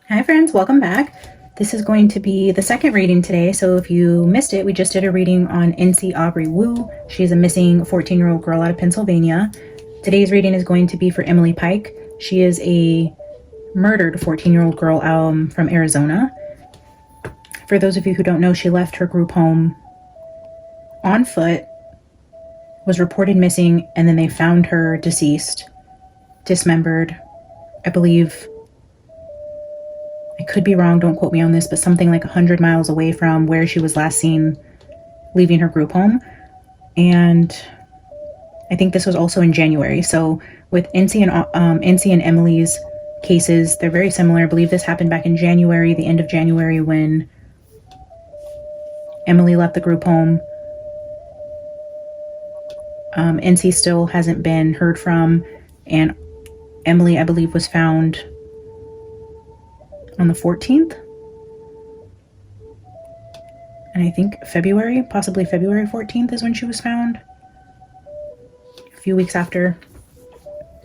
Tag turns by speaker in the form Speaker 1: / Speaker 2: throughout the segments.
Speaker 1: Hi friends, welcome back. This is going to be the second reading today, so if you missed it, we just did a reading on NC Aubrey Wu. She's a missing 14-year-old girl out of Pennsylvania. Today's reading is going to be for Emily Pike. She is a murdered 14-year-old girl from Arizona. For those of you who don't know, she left her group home on foot, was reported missing, and then they found her deceased, dismembered, I believe. I could be wrong, don't quote me on this, but something like 100 miles away from where she was last seen leaving her group home. And I think this was also in January. So with NC and Emily's cases, they're very similar. I believe this happened back in January, the end of January, when Emily left the group home. NC still hasn't been heard from, and Emily, I believe, was found on the 14th, and I think possibly February 14th is when she was found, a few weeks after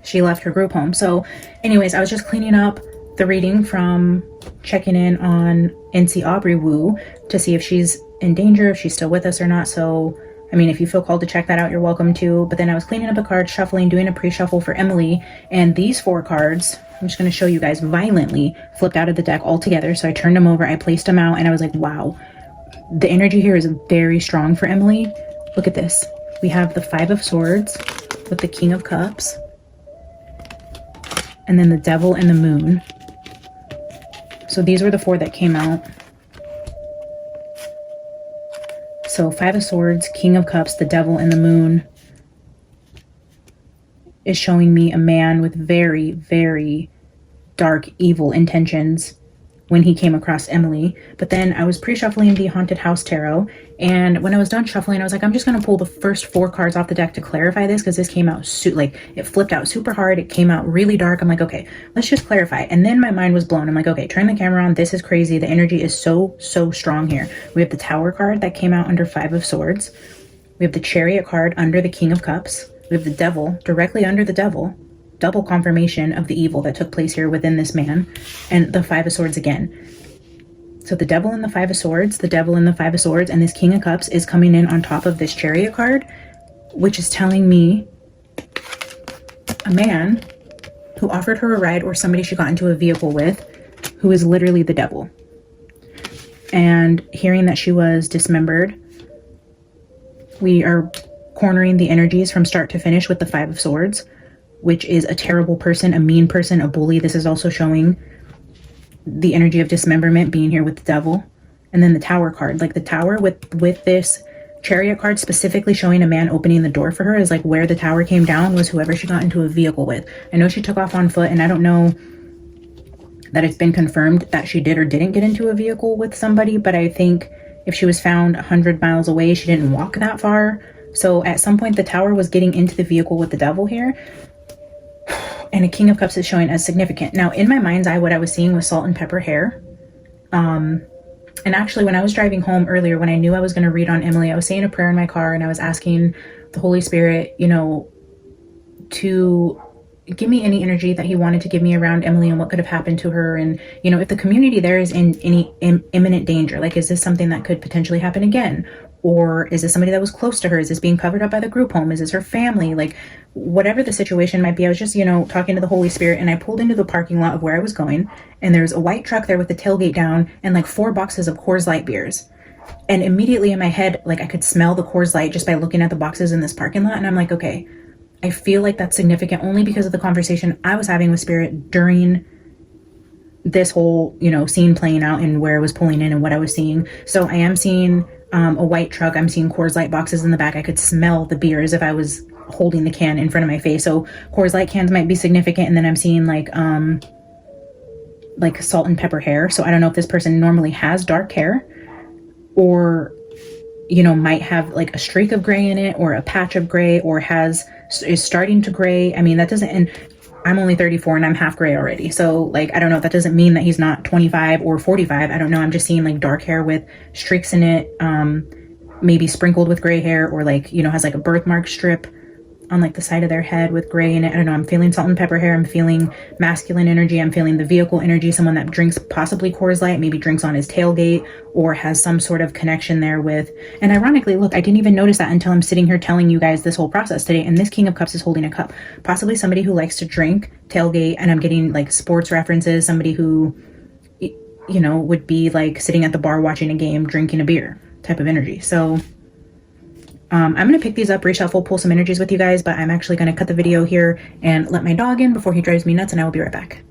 Speaker 1: she left her group home. So anyways, I was just cleaning up the reading from checking in on NC Aubrey Wu to see if she's in danger, if she's still with us or not. So I mean, if you feel called to check that out, you're welcome to. But then I was cleaning up the cards, shuffling, doing a pre-shuffle for Emily, and these 4 cards, I'm just going to show you guys, violently flipped out of the deck altogether. So I turned them over, I placed them out, and I was like, wow, the energy here is very strong for Emily. Look at this. We have the 5 of Swords with the King of Cups, and then the Devil and the Moon. So these were the 4 that came out. So 5 of Swords, King of Cups, the Devil, and the Moon is showing me a man with very, very dark, evil intentions when he came across Emily. But then I was pre-shuffling the Haunted House Tarot, and when I was done shuffling, I was like, I'm just going to pull the first 4 cards off the deck to clarify this, because this came out, it flipped out super hard. It came out really dark. I'm like, okay, let's just clarify. And then my mind was blown. I'm like, okay, turn the camera on. This is crazy. The energy is so strong here. We have the Tower card that came out under 5 of Swords. We have the Chariot card under the King of Cups. We have the Devil directly under the Devil. Double confirmation of the evil that took place here within this man, and the 5 of Swords again. So the Devil and the 5 of Swords, the Devil and the 5 of Swords, and this King of Cups is coming in on top of this Chariot card, which is telling me a man who offered her a ride, or somebody she got into a vehicle with, who is literally the devil. And hearing that she was dismembered, we are cornering the energies from start to finish with the 5 of Swords, which is a terrible person, a mean person, a bully. This is also showing the energy of dismemberment being here with the Devil. And then the Tower card, like the Tower with this Chariot card specifically showing a man opening the door for her, is like where the Tower came down was whoever she got into a vehicle with. I know she took off on foot, and I don't know that it's been confirmed that she did or didn't get into a vehicle with somebody, but I think if she was found 100 miles away, she didn't walk that far. So at some point the Tower was getting into the vehicle with the Devil here. And a King of Cups is showing as significant. Now, in my mind's eye, what I was seeing was salt and pepper hair. And actually, when I was driving home earlier, when I knew I was going to read on Emily, I was saying a prayer in my car, and I was asking the Holy Spirit, to give me any energy that he wanted to give me around Emily and what could have happened to her. And, if the community there is in any imminent danger, like, is this something that could potentially happen again? Or is this somebody that was close to her? Is this being covered up by the group home? Is this her family? Like, whatever the situation might be, I was just, talking to the Holy Spirit, and I pulled into the parking lot of where I was going, and there's a white truck there with the tailgate down and like 4 boxes of Coors Light beers. And immediately in my head, like, I could smell the Coors Light just by looking at the boxes in this parking lot. And I'm like, okay, I feel like that's significant only because of the conversation I was having with Spirit during this whole, scene playing out and where I was pulling in and what I was seeing. So I am seeing a white truck. I'm seeing Coors Light boxes in the back. I could smell the beers if I was holding the can in front of my face. So Coors Light cans might be significant. And then I'm seeing like salt and pepper hair. So I don't know if this person normally has dark hair, or might have like a streak of gray in it, or a patch of gray, or is starting to gray. I mean, that doesn't, and I'm only 34 and I'm half gray already. So like, I don't know, that doesn't mean that he's not 25 or 45. I don't know. I'm just seeing like dark hair with streaks in it, maybe sprinkled with gray hair, or like, has like a birthmark strip on like the side of their head with gray in it. I don't know. I'm feeling salt and pepper hair. I'm feeling masculine energy. I'm feeling the vehicle energy. Someone that drinks possibly Coors Light, maybe drinks on his tailgate or has some sort of connection there with. And ironically, look, I didn't even notice that until I'm sitting here telling you guys this whole process today. And this King of Cups is holding a cup. Possibly somebody who likes to drink, tailgate, and I'm getting like sports references. Somebody who, you know, would be like sitting at the bar watching a game, drinking a beer type of energy. So I'm going to pick these up, reshuffle, pull some energies with you guys, but I'm actually going to cut the video here and let my dog in before he drives me nuts, and I will be right back.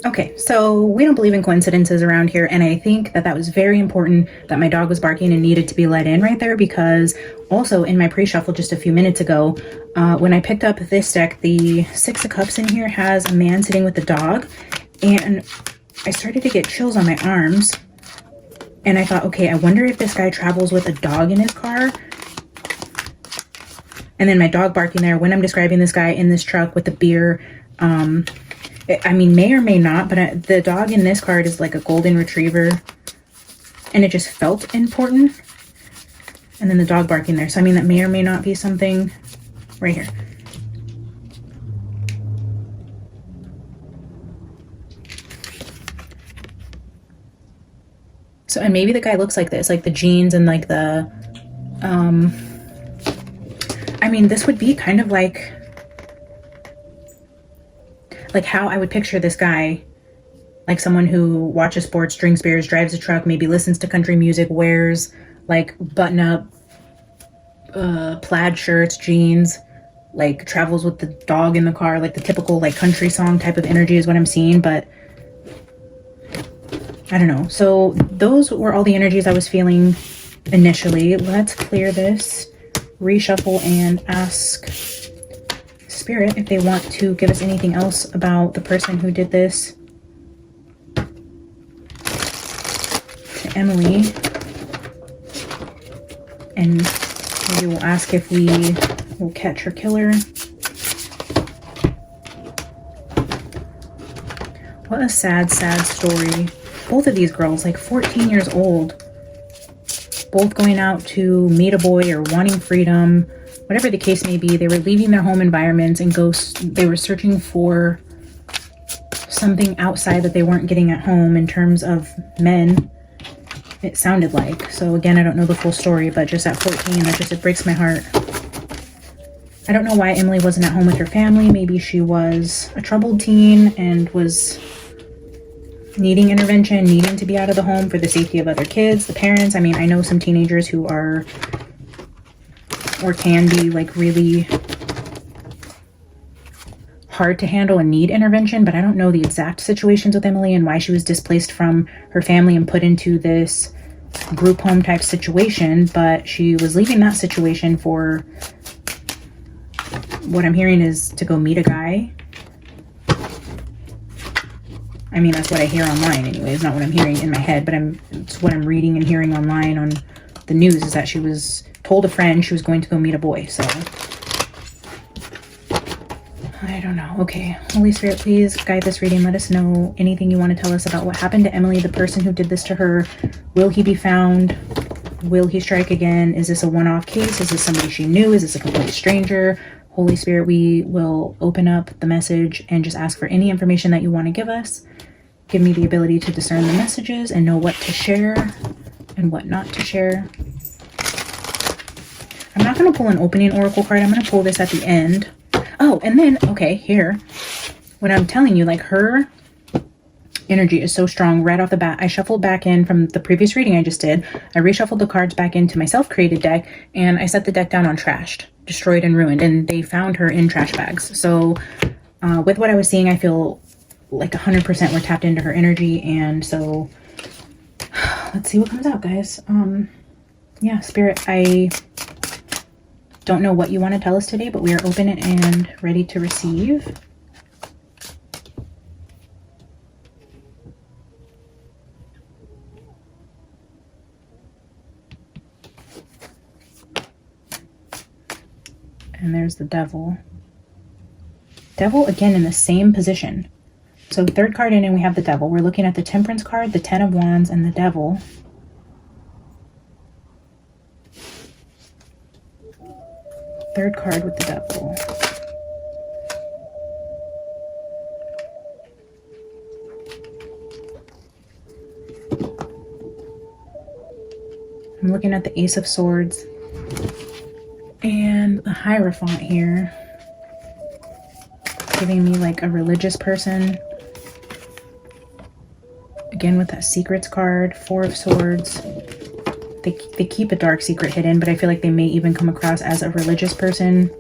Speaker 1: Okay, so we don't believe in coincidences around here, and I think that that was very important that my dog was barking and needed to be let in right there, because also in my pre-shuffle just a few minutes ago, when I picked up this deck, the Six of Cups in here has a man sitting with the dog, and I started to get chills on my arms. And I thought, okay, I wonder if this guy travels with a dog in his car. And then my dog barking there when I'm describing this guy in this truck with the beer. I mean, may or may not, but the dog in this card is like a golden retriever. And it just felt important. And then the dog barking there. So, I mean, that may or may not be something right here. So, and maybe the guy looks like this, like the jeans and like the, I mean, this would be kind of like how I would picture this guy, like someone who watches sports, drinks beers, drives a truck, maybe listens to country music, wears like button up, plaid shirts, jeans, like travels with the dog in the car, like the typical like country song type of energy is what I'm seeing, but I don't know. So those were all the energies I was feeling initially. Let's clear this, reshuffle, and ask Spirit if they want to give us anything else about the person who did this to Emily. And maybe we'll ask if we will catch her killer. What a sad, sad story. Both of these girls, like 14 years old, both going out to meet a boy or wanting freedom, whatever the case may be. They were leaving their home environments and they were searching for something outside that they weren't getting at home in terms of men, it sounded like. So again, I don't know the full story, but just at 14, it breaks my heart. I don't know why Emily wasn't at home with her family. Maybe she was a troubled teen and was needing intervention, needing to be out of the home for the safety of other kids, the parents. I mean, I know some teenagers who are or can be like really hard to handle and need intervention, but I don't know the exact situations with Emily and why she was displaced from her family and put into this group home type situation. But she was leaving that situation for, what I'm hearing is, to go meet a guy. I mean, that's what I hear online anyway. It's not what I'm hearing in my head, but it's what I'm reading and hearing online on the news, is that she was told a friend she was going to go meet a boy. So I don't know. Okay, Holy Spirit, please guide this reading. Let us know anything you want to tell us about what happened to Emily, the person who did this to her. Will he be found? Will he strike again? Is this a one-off case? Is this somebody she knew? Is this a complete stranger? Holy Spirit, we will open up the message and just ask for any information that you want to give us. Give me the ability to discern the messages and know what to share and what not to share. I'm not going to pull an opening oracle card. I'm going to pull this at the end. Oh, and then, okay, here, when I'm telling you, like, her energy is so strong right off the bat. I shuffled back in from the previous reading I just did. I reshuffled the cards back into my self-created deck, and I set the deck down on trashed, destroyed, and ruined, and they found her in trash bags. So with what I was seeing, I feel like 100% we're tapped into her energy. And so let's see what comes out, guys. Yeah, Spirit, I don't know what you want to tell us today, but we are open and ready to receive. And there's the Devil. Devil again in the same position. So third card in and we have the Devil. We're looking at the Temperance card, the Ten of Wands, and the Devil. Third card with the devil. I'm looking at the Ace of Swords and the Hierophant here, giving me like a religious person. Again with that Secrets card, Four of Swords. They keep a dark secret hidden, but I feel like they may even come across as a religious person.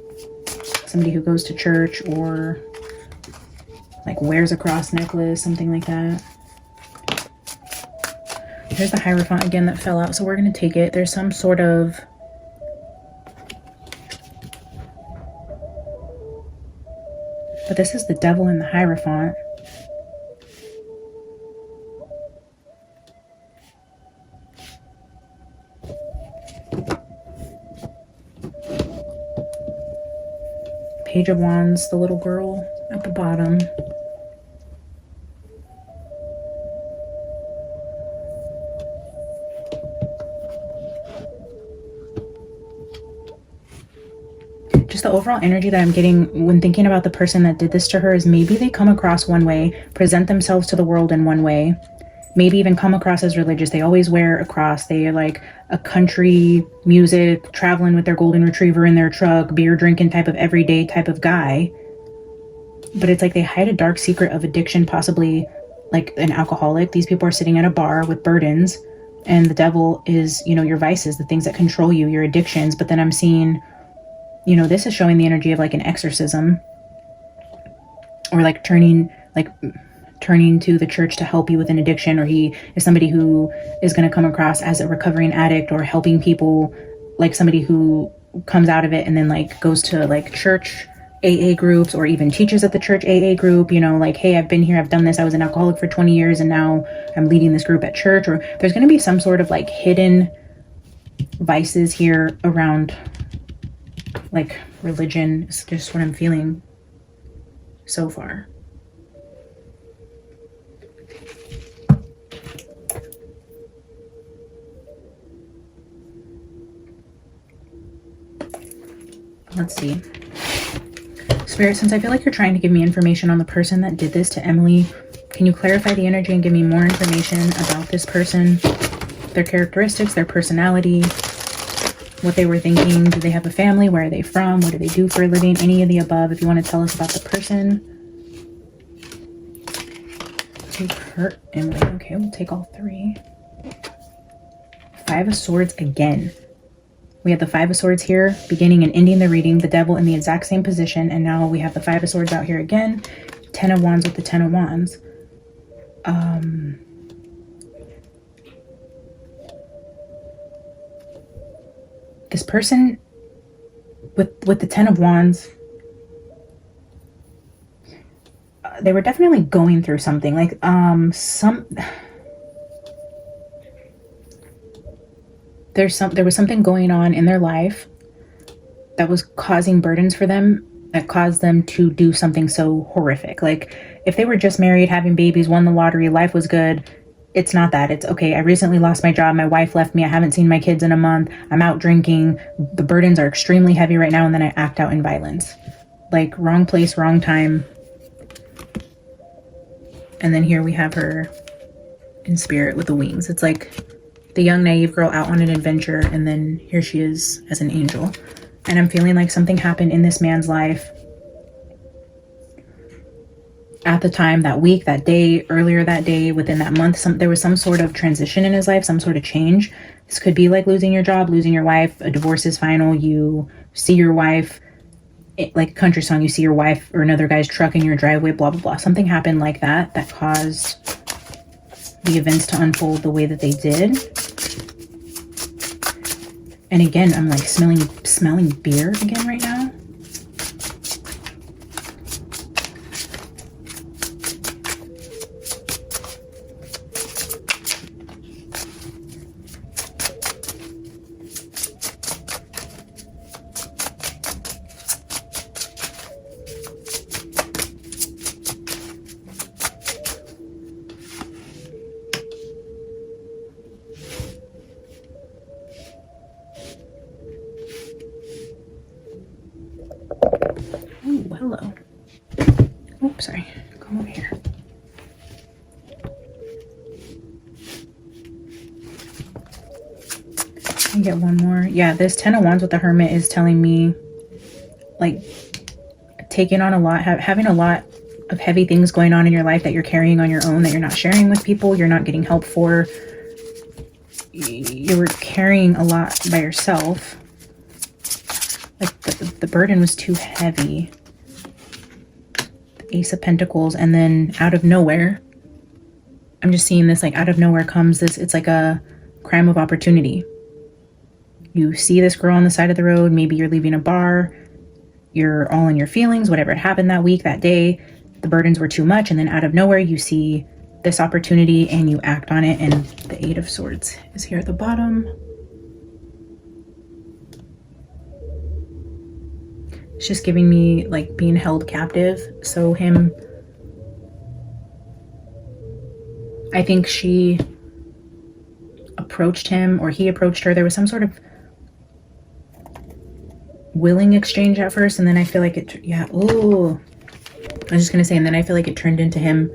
Speaker 1: Somebody who goes to church or like wears a cross necklace, something like that. Here's the Hierophant again that fell out, so we're going to take it. There's some sort of... But this is the devil and the Hierophant. Page of Wands, the little girl at the bottom. Just the overall energy that I'm getting when thinking about the person that did this to her is maybe they come across one way, present themselves to the world in one way, maybe even come across as religious. They always wear a cross. They are like a country music, traveling with their golden retriever in their truck, beer drinking type of everyday type of guy. But it's like they hide a dark secret of addiction, possibly like an alcoholic. These people are sitting at a bar with burdens, and the devil is, you know, your vices, the things that control you, your addictions. But then I'm seeing, you know, this is showing the energy of like an exorcism, or like turning to the church to help you with an addiction, or he is somebody who is going to come across as a recovering addict, or helping people, like somebody who comes out of it and then like goes to like church AA groups, or even teaches at the church AA group, you know, like, hey, I've been here, I've done this, I was an alcoholic for 20 years and now I'm leading this group at church. Or there's going to be some sort of like hidden vices here around like religion. It's just what I'm feeling so far. Let's see. Spirit, since I feel like you're trying to give me information on the person that did this to Emily, can you clarify the energy and give me more information about this person, their characteristics, their personality, what they were thinking? Do they have a family? Where are they from? What do they do for a living? Any of the above, if you want to tell us about the person. Take her, Emily. Okay, we'll take all three. Five of Swords again. We have the Five of Swords here, beginning and ending the reading, the devil in the exact same position, and now we have the Five of Swords out here again, Ten of Wands with the Ten of Wands. This person with the Ten of Wands, they were definitely going through something, like there was something going on in their life that was causing burdens for them, that caused them to do something so horrific. Like if they were just married, having babies, won the lottery, life was good. It's not that. It's okay, I recently lost my job, my wife left me, I haven't seen my kids in a month, I'm out drinking, the burdens are extremely heavy right now, and then I act out in violence. Like wrong place, wrong time. And then here we have her in spirit with the wings. It's like the young naive girl out on an adventure, and then here she is as an angel. And I'm feeling like something happened in this man's life at the time, that week, that day, earlier that day, within that month. There was some sort of transition in his life, some sort of change. This could be like losing your job, losing your wife, a divorce is final, you see your wife, like a country song, you see your wife or another guy's truck in your driveway, blah blah blah. Something happened like that caused the events to unfold the way that they did. And again, I'm like smelling beer again right now. Let me get one more. Yeah, this 10 of Wands with the Hermit is telling me like taking on a lot, having a lot of heavy things going on in your life that you're carrying on your own, that you're not sharing with people, you're not getting help for. You were carrying a lot by yourself. Like the burden was too heavy. The Ace of Pentacles, and then out of nowhere, I'm just seeing this, like out of nowhere comes this, it's like a crime of opportunity. You see this girl on the side of the road, maybe you're leaving a bar, you're all in your feelings, whatever happened that week, that day, the burdens were too much, and then out of nowhere you see this opportunity and you act on it. And the Eight of Swords is here at the bottom. It's just giving me like being held captive. So him, I think she approached him or he approached her. There was some sort of willing exchange at first, and then I feel like it, yeah, oh, I was just gonna say, and then I feel like it turned into him,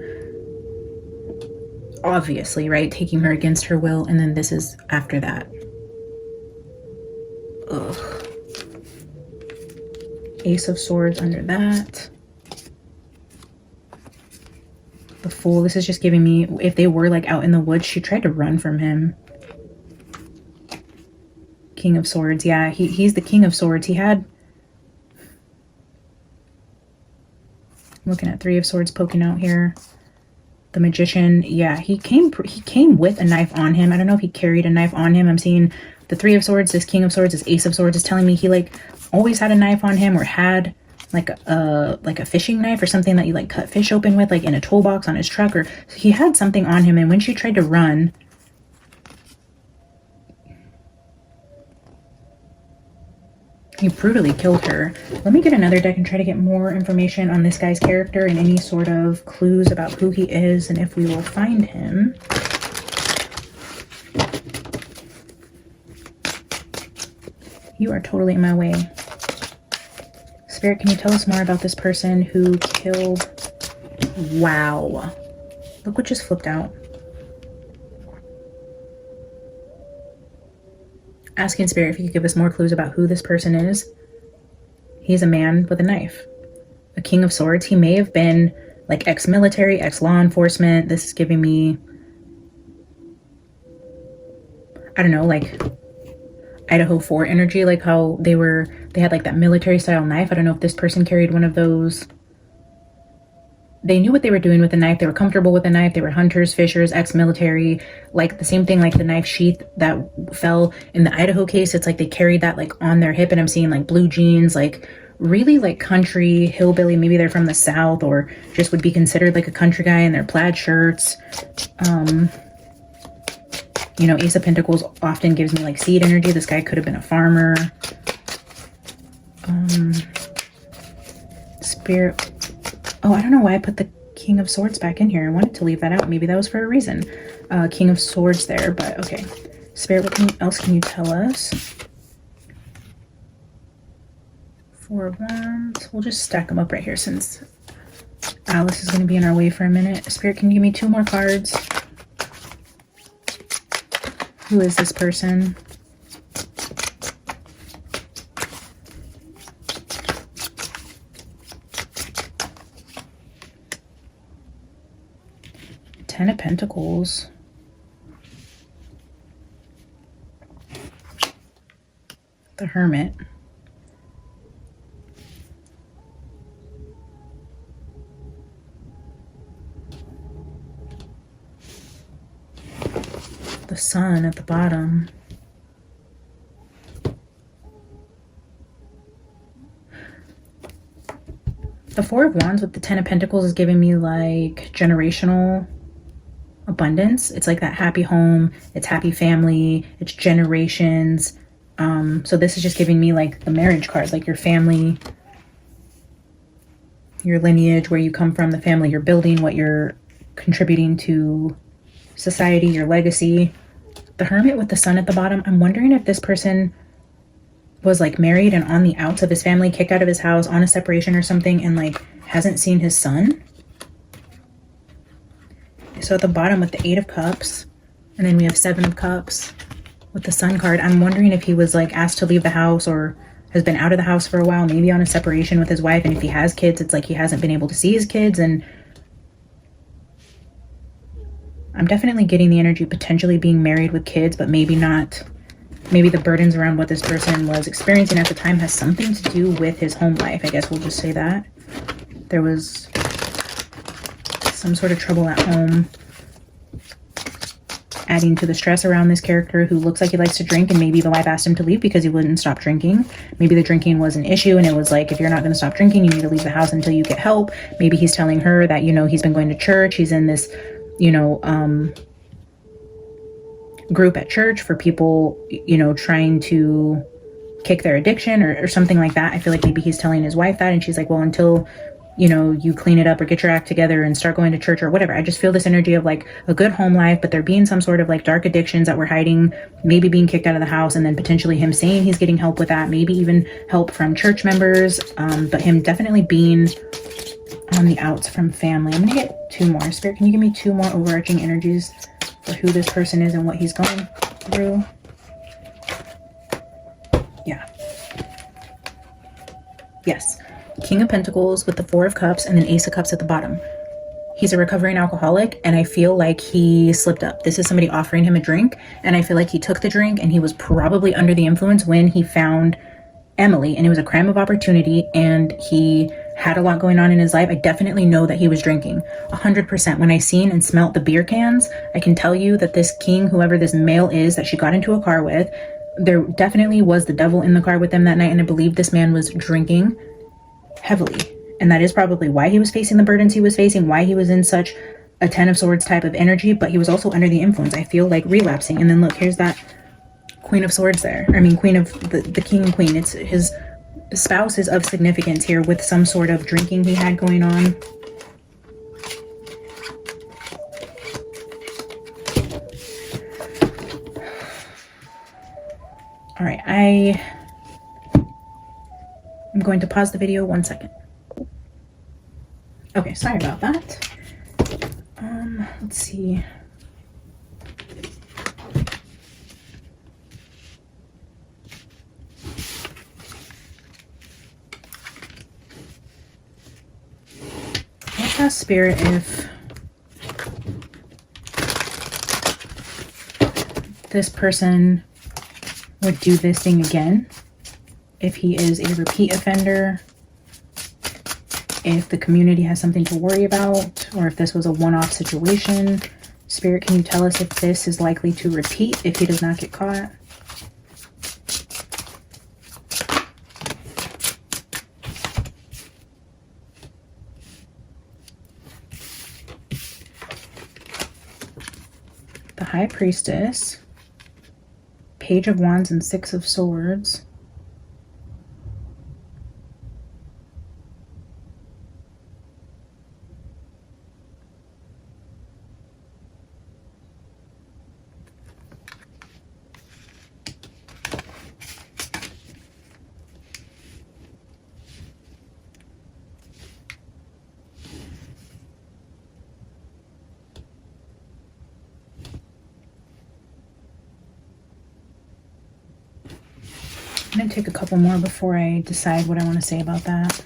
Speaker 1: obviously, right, taking her against her will, and then this is after that. Ugh. Ace of Swords under that. The Fool, this is just giving me, if they were like out in the woods, she tried to run from him. King of Swords, yeah, he's the King of Swords. He had, looking at Three of Swords poking out here. The Magician, yeah, he came with a knife on him. I don't know if he carried a knife on him. I'm seeing the Three of Swords, this King of Swords, this Ace of Swords is telling me he like always had a knife on him, or had like a fishing knife or something that you like cut fish open with, like in a toolbox on his truck, or so he had something on him. And when she tried to run, he brutally killed her. Let me get another deck and try to get more information on this guy's character and any sort of clues about who he is and if we will find him. You are totally in my way. Spirit, can you tell us more about this person who killed... Wow. Look what just flipped out. Asking Spirit if you could give us more clues about who this person is. He's a man with a knife. A King of Swords. He may have been like ex-military, ex-law enforcement. This is giving me, I don't know, like Idaho 4 energy, like how they had like that military style knife. I don't know if this person carried one of those. They knew what they were doing with the knife. They were comfortable with the knife. They were hunters, fishers, ex-military, like the same thing, like the knife sheath that fell in the Idaho case. It's like they carried that like on their hip, and I'm seeing like blue jeans, like really like country hillbilly. Maybe they're from the South, or just would be considered like a country guy in their plaid shirts. You know, Ace of Pentacles often gives me like seed energy. This guy could have been a farmer. Spirit. Oh, I don't know why I put the King of Swords back in here. I wanted to leave that out. Maybe that was for a reason. King of Swords there, but okay. Spirit, what else can you tell us? Four of Wands. We'll just stack them up right here since Alice is going to be in our way for a minute. Spirit, can you give me 2 more cards? Who is this person? Ten of Pentacles. The Hermit. The Sun at the bottom. The Four of Wands with the Ten of Pentacles is giving me like generational abundance. It's like that happy home, it's happy family, it's generations. So this is just giving me like the marriage card, like your family, your lineage, where you come from, the family you're building, what you're contributing to society, your legacy. The Hermit with the Sun at the bottom. I'm wondering if this person was like married and on the outs of his family, kicked out of his house, on a separation or something, and like hasn't seen his son. So at the bottom with the Eight of Cups, and then we have Seven of Cups with the Sun card, I'm wondering if he was like asked to leave the house or has been out of the house for a while, maybe on a separation with his wife. And if he has kids, it's like he hasn't been able to see his kids. And I'm definitely getting the energy potentially being married with kids, but maybe not. Maybe the burdens around what this person was experiencing at the time has something to do with his home life. I guess we'll just say that. There was some sort of trouble at home, adding to the stress around this character who looks like he likes to drink, and maybe the wife asked him to leave because he wouldn't stop drinking. Maybe the drinking was an issue and it was like, if you're not going to stop drinking, you need to leave the house until you get help. Maybe he's telling her that, you know, he's been going to church. He's in this, you know, group at church for people, you know, trying to kick their addiction or something like that. I feel like maybe he's telling his wife that, and she's like, well, until, you know, you clean it up or get your act together and start going to church or whatever. I just feel this energy of like a good home life, but there being some sort of like dark addictions that we're hiding, maybe being kicked out of the house, and then potentially him saying he's getting help with that, maybe even help from church members, but him definitely being on the outs from family. I'm gonna get two more. Spirit, can you give me two more overarching energies for who this person is and what he's going through? Yeah. Yes. King of Pentacles with the Four of Cups and then Ace of Cups at the bottom. He's a recovering alcoholic, and I feel like he slipped up. This is somebody offering him a drink, and I feel like he took the drink and he was probably under the influence when he found Emily, and it was a crime of opportunity, and he had a lot going on in his life. I definitely know that he was drinking 100%. When I seen and smelt the beer cans, I can tell you that this king, whoever this male is that she got into a car with, there definitely was the devil in the car with them that night, and I believe this man was drinking heavily, and that is probably why he was facing the burdens he was facing, why he was in such a Ten of Swords type of energy. But he was also under the influence, I feel like, relapsing. And then look, here's that Queen of Swords there. I mean, Queen of the King and Queen. It's his spouse is of significance here with some sort of drinking he had going on. All right, I'm going to pause the video 1 second. Okay, sorry about that. Let's see. Let's ask Spirit if this person would do this thing again, if he is a repeat offender, if the community has something to worry about, or if this was a one-off situation. Spirit, can you tell us if this is likely to repeat if he does not get caught? The High Priestess, Page of Wands and Six of Swords. I'm going to take a couple more before I decide what I want to say about that.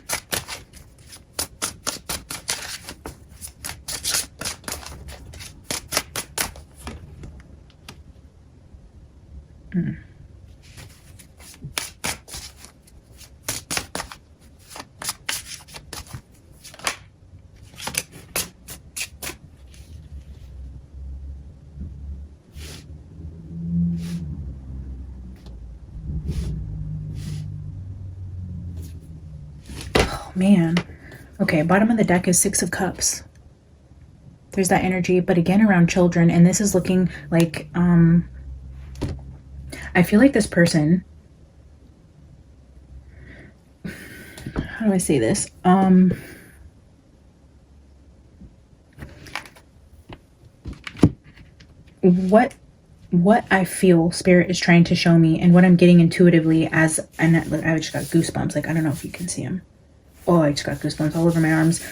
Speaker 1: Man. Okay, bottom of the deck is Six of Cups. There's that energy, but again around children, and this is looking like I feel like this person, how do I say this? What I feel Spirit is trying to show me, and what I'm getting intuitively as, and I just got goosebumps, like I don't know if you can see them. Oh, I just got goosebumps all over my arms.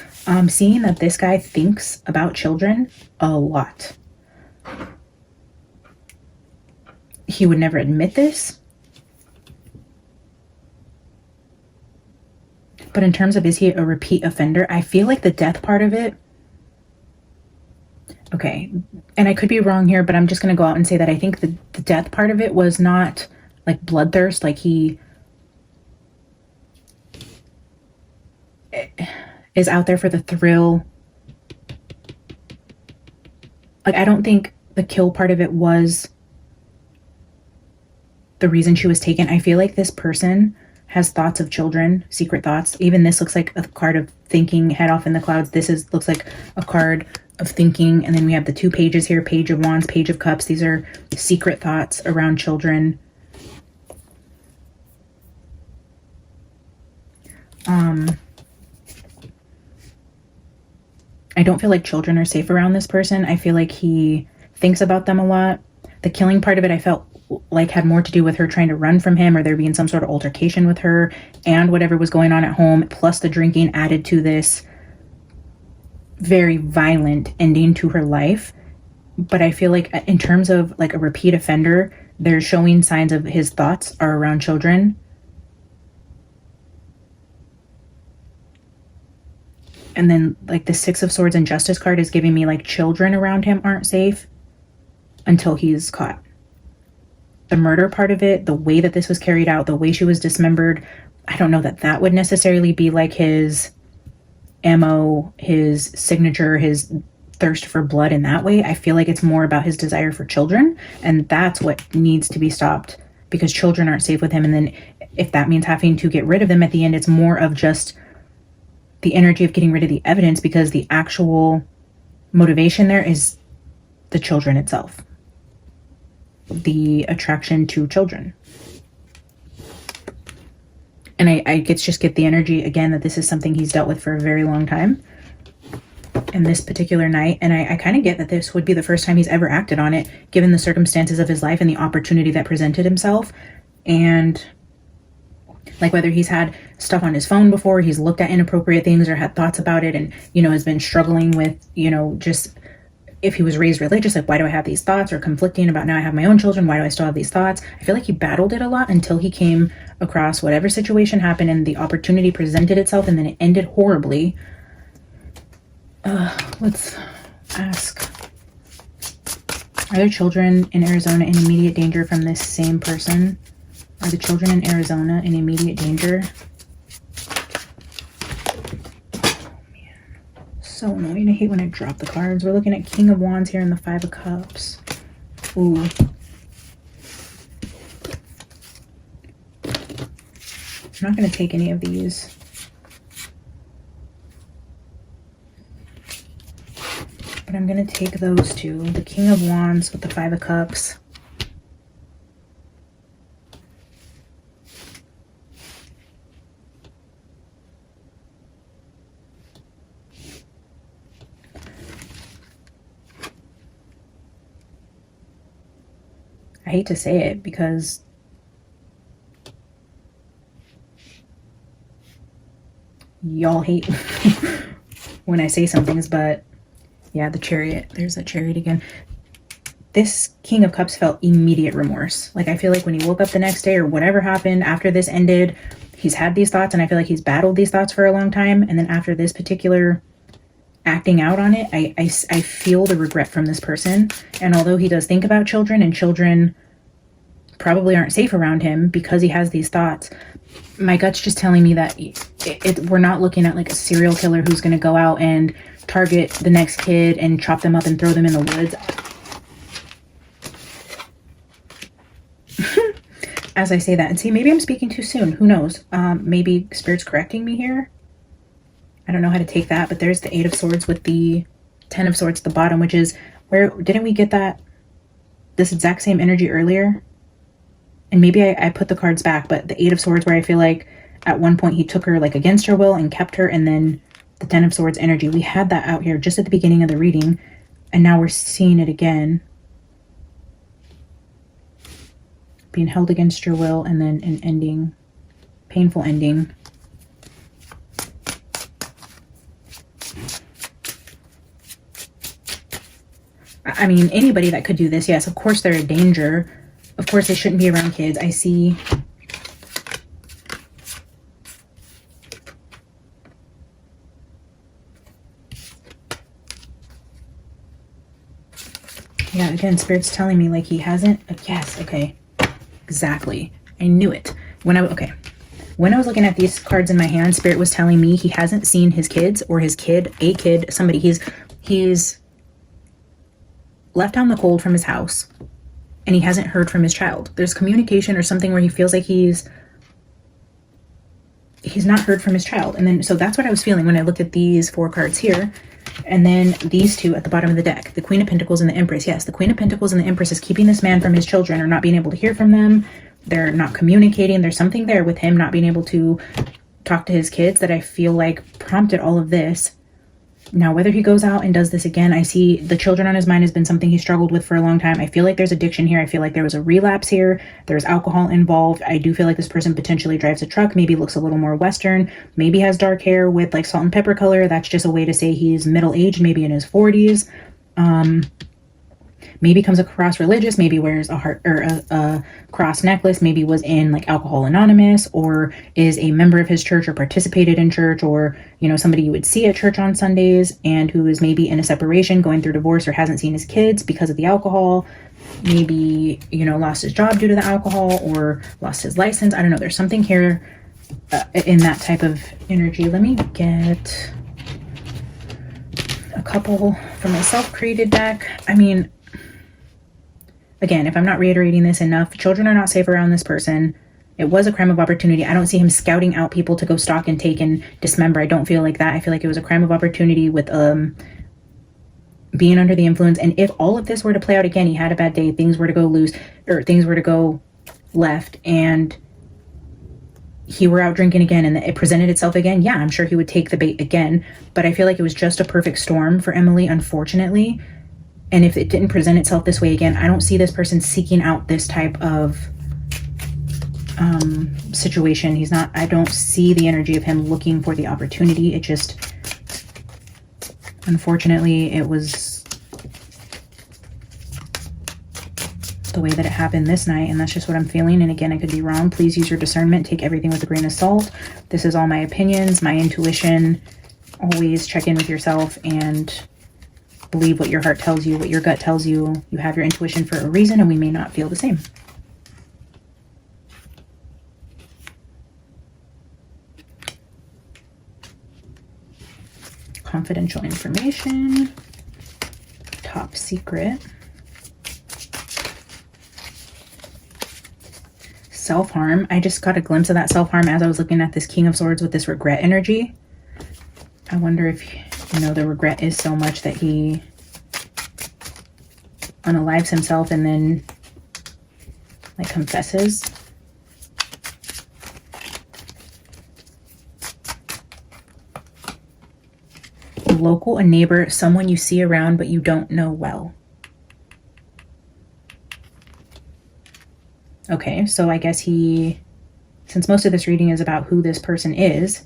Speaker 1: Seeing that this guy thinks about children a lot. he would never admit this. But in terms of, is he a repeat offender? I feel like the death part of it, okay, and I could be wrong here, but I'm just going to go out and say that I think the death part of it was not like bloodthirst, like he is out there for the thrill. Like, I don't think the kill part of it was the reason she was taken. I feel like this person has thoughts of children, secret thoughts. Even this looks like a card of thinking, head off in the clouds. This looks like a card of thinking. And then we have the 2 pages here, Page of Wands, Page of Cups. These are secret thoughts around children. I don't feel like children are safe around this person. I feel like he thinks about them a lot. The killing part of it, I felt like had more to do with her trying to run from him, or there being some sort of altercation with her, and whatever was going on at home, plus the drinking added to this very violent ending to her life. But I feel like in terms of like a repeat offender, they're showing signs of his thoughts are around children. And then like the 6 of Swords and Justice card is giving me like children around him aren't safe until he's caught. The murder part of it, the way that this was carried out, the way she was dismembered, I don't know that that would necessarily be like his MO, his signature, his thirst for blood in that way. I feel like it's more about his desire for children, and that's what needs to be stopped, because children aren't safe with him. And then if that means having to get rid of them at the end, it's more of just the energy of getting rid of the evidence, because the actual motivation there is the children itself, the attraction to children. And I just get the energy again that this is something he's dealt with for a very long time. And this particular night, and I kind of get that this would be the first time he's ever acted on it, given the circumstances of his life and the opportunity that presented himself. And like whether he's had stuff on his phone before, he's looked at inappropriate things or had thoughts about it, and, you know, has been struggling with, you know, just if he was raised religious, like, why do I have these thoughts, or conflicting about, now I have my own children, why do I still have these thoughts? I feel like he battled it a lot until he came across whatever situation happened and the opportunity presented itself, and then it ended horribly. Let's ask, are there children in Arizona in immediate danger from this same person? Are the children in Arizona in immediate danger? Oh man, so annoying. I hate when I drop the cards. We're looking at King of Wands here and the 5 of Cups. Ooh. I'm not going to take any of these. But I'm going to take those 2. The King of Wands with the 5 of Cups. I hate to say it because y'all hate when I say some things, but yeah, the Chariot. There's that Chariot again. This King of Cups felt immediate remorse. Like, I feel like when he woke up the next day or whatever happened after this ended, he's had these thoughts, and I feel like he's battled these thoughts for a long time. And then after this particular acting out on it, I feel the regret from this person. And although he does think about children, and children probably aren't safe around him because he has these thoughts, my gut's just telling me that we're not looking at like a serial killer who's going to go out and target the next kid and chop them up and throw them in the woods. As I say that, and see, maybe I'm speaking too soon. Who knows? Maybe Spirit's correcting me here. I don't know how to take that, but there's the 8 of Swords with the 10 of Swords at the bottom, which is where, didn't we get this exact same energy earlier? And maybe I put the cards back, but the 8 of Swords, where I feel like at one point he took her like against her will and kept her, and then the 10 of Swords energy, we had that out here just at the beginning of the reading, and now we're seeing it again. Being held against your will, and then an ending, painful ending. I mean, anybody that could do this, yes, of course they're a danger, Of course, they shouldn't be around kids. I see... Yeah, again, Spirit's telling me like he hasn't... Yes, okay. Exactly. I knew it. When I was looking at these cards in my hand, Spirit was telling me he hasn't seen his kids or his kid, a kid, somebody. He's left out in the cold from his house and he hasn't heard from his child. There's communication or something where he feels like he's not heard from his child. And then, so that's what I was feeling when I looked at these 4 cards here. And then these 2 at the bottom of the deck, the Queen of Pentacles and the Empress. Yes, the Queen of Pentacles and the Empress is keeping this man from his children or not being able to hear from them. They're not communicating. There's something there with him not being able to talk to his kids that I feel like prompted all of this. Now, whether he goes out and does this again, I see the children on his mind has been something he struggled with for a long time. I feel like there's addiction here. I feel like there was a relapse here. There's alcohol involved. I do feel like this person potentially drives a truck, maybe looks a little more Western, maybe has dark hair with like salt and pepper color. That's just a way to say he's middle-aged, maybe in his 40s. Maybe comes across religious, maybe wears a heart or a cross necklace, maybe was in like Alcohol Anonymous, or is a member of his church or participated in church, or, you know, somebody you would see at church on Sundays and who is maybe in a separation, going through divorce, or hasn't seen his kids because of the alcohol. Maybe, you know, lost his job due to the alcohol or lost his license. I don't know. There's something here in that type of energy. Let me get a couple from my self-created deck. I mean, again, if I'm not reiterating this enough, children are not safe around this person. It was a crime of opportunity. I don't see him scouting out people to go stalk and take and dismember. I don't feel like that. I feel like it was a crime of opportunity with being under the influence. And if all of this were to play out again, he had a bad day, things were to go loose, or things were to go left, and he were out drinking again and it presented itself again, yeah, I'm sure he would take the bait again. But I feel like it was just a perfect storm for Emily, unfortunately. And if it didn't present itself this way again, I don't see this person seeking out this type of situation. I don't see the energy of him looking for the opportunity. It just, unfortunately, it was the way that it happened this night. And that's just what I'm feeling. And again, I could be wrong. Please use your discernment. Take everything with a grain of salt. This is all my opinions, my intuition. Always check in with yourself and believe what your heart tells you, what your gut tells you. You have your intuition for a reason, and we may not feel the same. Confidential information. Top secret. Self-harm. I just got a glimpse of that self-harm as I was looking at this King of Swords with this regret energy. I wonder if, you know, the regret is so much that he unalives himself and then like confesses. A local, a neighbor, someone you see around but you don't know well. Okay, so I guess since most of this reading is about who this person is,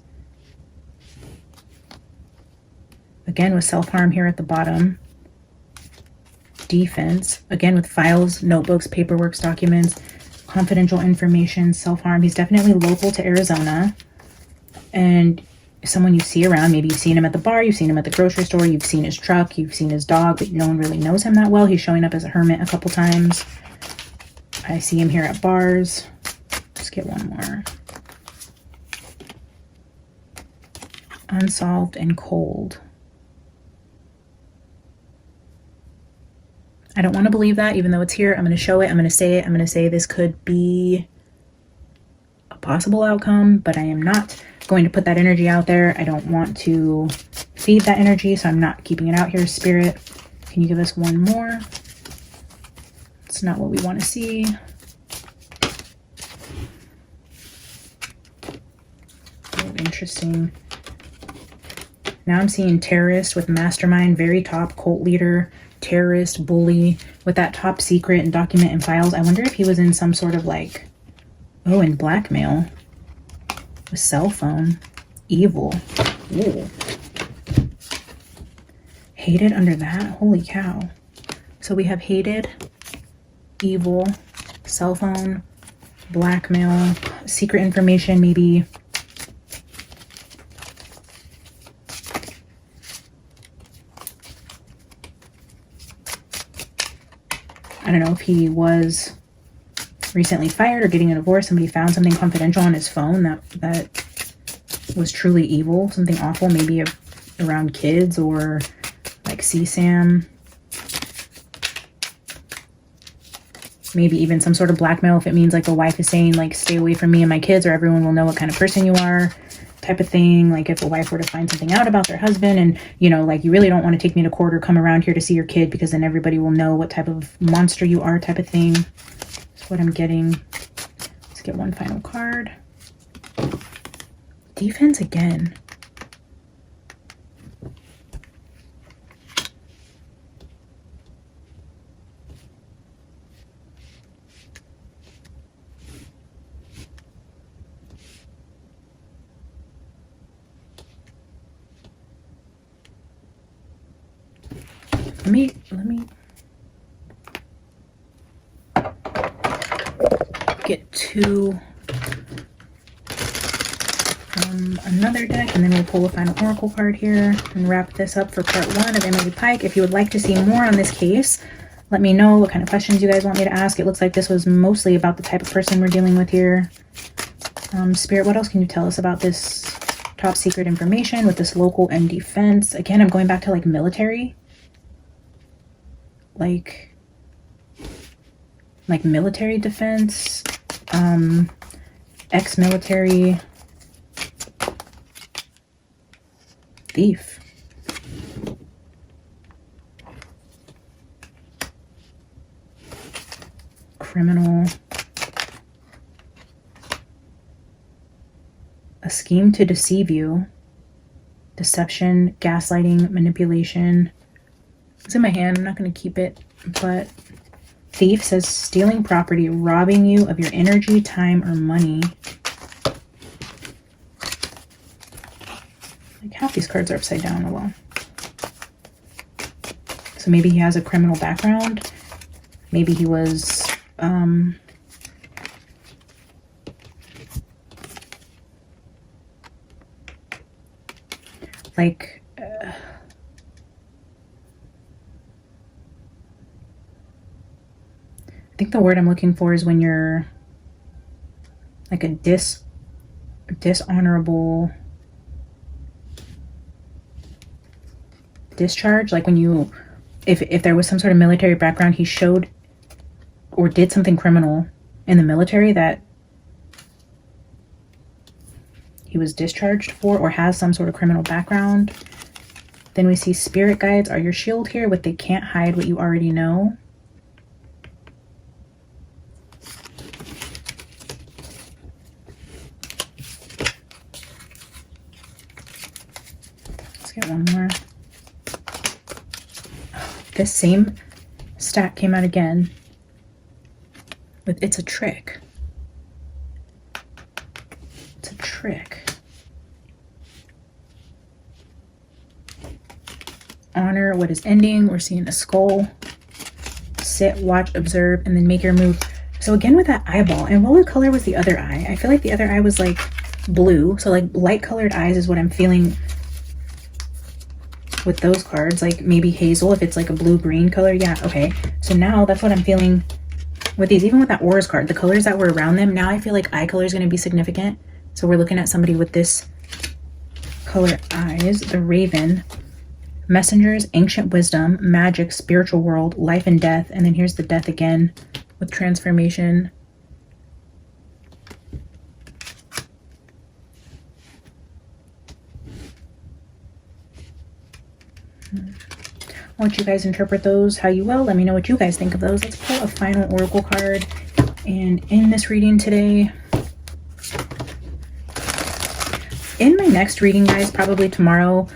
Speaker 1: again with self-harm here at the bottom, defense, again with files, notebooks, paperwork, documents, confidential information, self-harm. He's definitely local to Arizona, and someone you see around. Maybe you've seen him at the bar, you've seen him at the grocery store, you've seen his truck, you've seen his dog, but no one really knows him that well. He's showing up as a hermit a couple times. I see him here at bars. Let's get one more. Unsolved and cold. I don't want to believe that, even though it's here. I'm going to show it. I'm going to say it. I'm going to say this could be a possible outcome, but I am not going to put that energy out there. I don't want to feed that energy, so I'm not keeping it out here. Spirit, can you give us one more? It's not what we want to see. Oh, interesting. Now I'm seeing terrorist with mastermind, very top, cult leader, terrorist, bully, with that top secret and document and files. I wonder if he was in some sort of like, oh, in blackmail. A cell phone. Evil. Ooh. Hated under that? Holy cow. So we have hated, evil, Cell phone, blackmail, secret information, maybe. I don't know if he was recently fired or getting a divorce. Somebody found something confidential on his phone that was truly evil, something awful, maybe around kids or like CSAM. Maybe even some sort of blackmail if it means like the wife is saying like, stay away from me and my kids or everyone will know what kind of person you are, type of thing. Like if a wife were to find something out about their husband and, you know, like, you really don't want to take me to court or come around here to see your kid because then everybody will know what type of monster you are, type of thing. That's what I'm getting. Let's get one final card. Defense again. Let me get two from another deck, and then we'll pull a final oracle card here and wrap this up for part 1 of Emily Pike. If you would like to see more on this case, let me know what kind of questions you guys want me to ask. It looks like this was mostly about the type of person we're dealing with here. Spirit, what else can you tell us about this top secret information with this local and defense? Again, I'm going back to like military. Like military defense, ex-military, thief. Criminal. A scheme to deceive you. Deception, gaslighting, manipulation. It's in my hand. I'm not going to keep it, but thief says stealing property, robbing you of your energy, time, or money. Like half these cards are upside down. Oh well. So maybe he has a criminal background. Maybe he was I think the word I'm looking for is when you're like a dishonorable discharge. Like when you, if there was some sort of military background, he showed or did something criminal in the military that he was discharged for, or has some sort of criminal background. Then we see spirit guides are your shield here with they can't hide what you already know. Get one more. This same stack came out again with it's a trick. It's a trick. Honor what is ending. We're seeing a skull. Sit, watch, observe, and then make your move. So again with that eyeball, and what color was the other eye? I feel like the other eye was like blue. So like light colored eyes is what I'm feeling with those cards. Like maybe hazel if it's like a blue-green color. Yeah, okay. So now that's what I'm feeling with these. Even with that Auras card, the colors that were around them, now I feel like eye color is going to be significant. So we're looking at somebody with this color eyes. The Raven, Messengers, Ancient Wisdom, Magic, Spiritual World, Life and Death, and then here's the Death again with Transformation. I'll let you guys interpret those how you will. Let me know what you guys think of those. Let's pull a final oracle card and end this reading today. In my next reading, guys, probably tomorrow,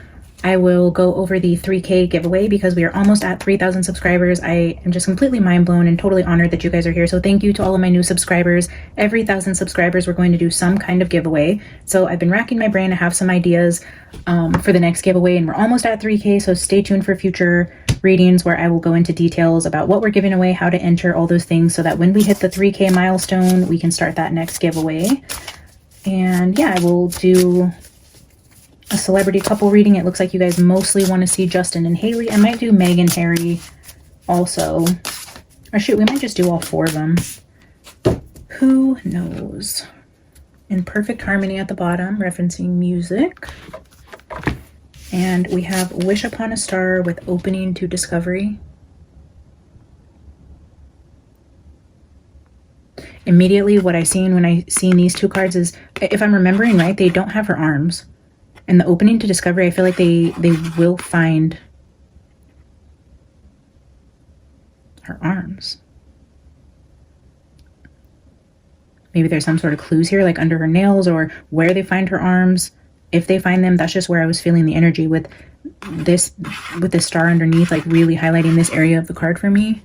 Speaker 1: I will go over the 3K giveaway because we are almost at 3,000 subscribers. I am just completely mind blown and totally honored that you guys are here. So thank you to all of my new subscribers. Every 1,000 subscribers, we're going to do some kind of giveaway. So I've been racking my brain to have some ideas for the next giveaway, and we're almost at 3K. So stay tuned for future readings where I will go into details about what we're giving away, how to enter, all those things, so that when we hit the 3K milestone, we can start that next giveaway. And yeah, I will do a celebrity couple reading. It looks like you guys mostly want to see Justin and Haley. I might do Meg and Harry also. Or shoot, we might just do all 4 of them. Who knows? In perfect harmony at the bottom, referencing music. And we have Wish Upon a Star with Opening to Discovery. Immediately what I seen when I seen these 2 cards is, if I'm remembering right, they don't have her arms. And the Opening to Discovery, I feel like they will find her arms. Maybe there's some sort of clues here, like under her nails, or where they find her arms. If they find them, that's just where I was feeling the energy with this star underneath, like really highlighting this area of the card for me.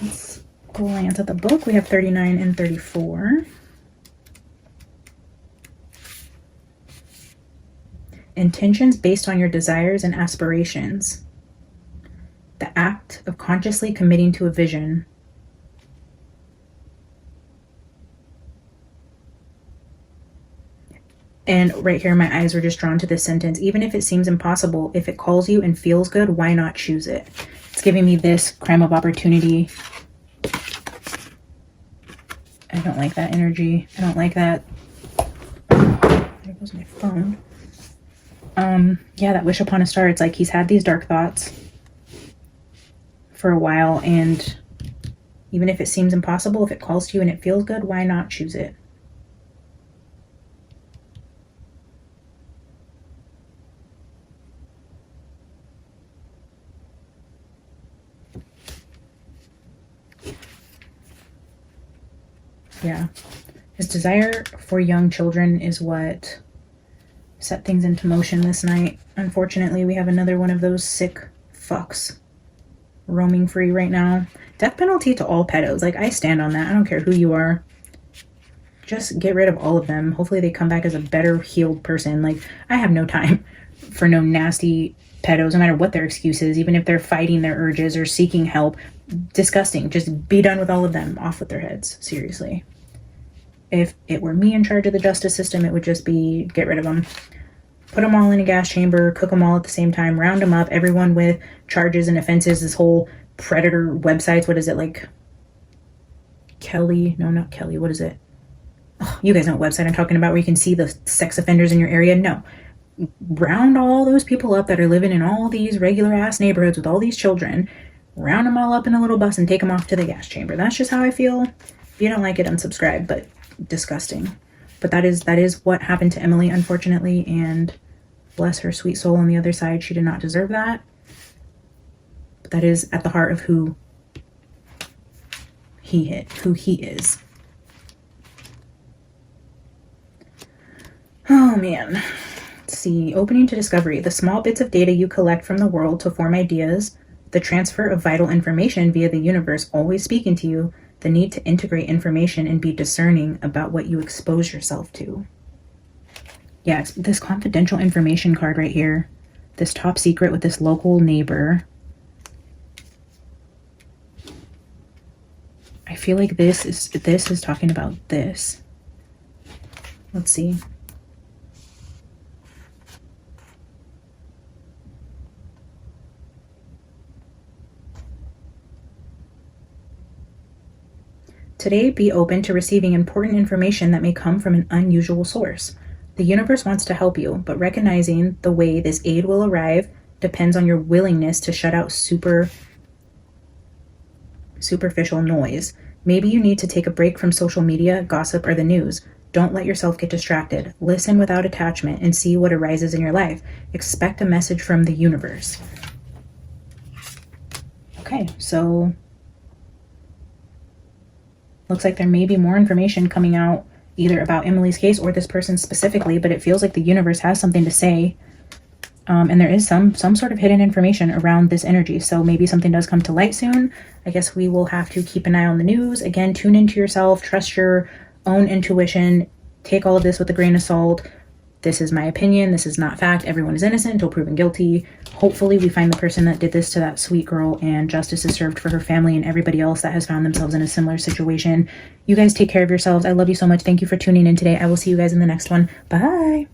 Speaker 1: Let's glance at the book. We have 39 and 34. Intentions based on your desires and aspirations. The act of consciously committing to a vision. And right here, my eyes were just drawn to this sentence. Even if it seems impossible, if it calls you and feels good, why not choose it? It's giving me this crime of opportunity. I don't like that energy. I don't like that. There goes my phone. Yeah, that Wish Upon a Star. It's like he's had these dark thoughts for a while, and even if it seems impossible, if it calls to you and it feels good, why not choose it? Yeah, his desire for young children is what set things into motion this night. Unfortunately, we have another one of those sick fucks roaming free right now. Death penalty to all pedos. Like, I stand on that. I don't care who you are. Just get rid of all of them. Hopefully they come back as a better healed person. Like, I have no time for no nasty pedos, no matter what their excuse is, even if they're fighting their urges or seeking help. Disgusting. Just be done with all of them. Off with their heads. Seriously. If it were me in charge of the justice system, it would just be get rid of them. Put them all in a gas chamber, cook them all at the same time, round them up, everyone with charges and offenses, this whole predator websites. What is it, like Kelly? No, not Kelly. What is it? Oh, you guys know what website I'm talking about, where you can see the sex offenders in your area. No. Round all those people up that are living in all these regular ass neighborhoods with all these children. Round them all up in a little bus and take them off to the gas chamber. That's just how I feel. If you don't like it, unsubscribe, but disgusting. But that is what happened to Emily, unfortunately, and bless her sweet soul on the other side. She did not deserve that. But that is at the heart of who he is. Oh man. Let's see. Opening to Discovery. The small bits of data you collect from the world to form ideas, the transfer of vital information via the universe always speaking to you, the need to integrate information and be discerning about what you expose yourself to. Yeah, it's this confidential information card right here. This top secret with this local neighbor. I feel like this is talking about this. Let's see. Today, be open to receiving important information that may come from an unusual source. The universe wants to help you, but recognizing the way this aid will arrive depends on your willingness to shut out superficial noise. Maybe you need to take a break from social media, gossip, or the news. Don't let yourself get distracted. Listen without attachment and see what arises in your life. Expect a message from the universe. Okay, so looks like there may be more information coming out either about Emily's case or this person specifically, but it feels like the universe has something to say. And there is some sort of hidden information around this energy. So maybe something does come to light soon. I guess we will have to keep an eye on the news. Again, tune into yourself, trust your own intuition. take all of this with a grain of salt. This is my opinion. This is not fact. Everyone is innocent until proven guilty. Hopefully we find the person that did this to that sweet girl and justice is served for her family and everybody else that has found themselves in a similar situation. You guys take care of yourselves. I love you so much. Thank you for tuning in today. I will see you guys in the next one. Bye.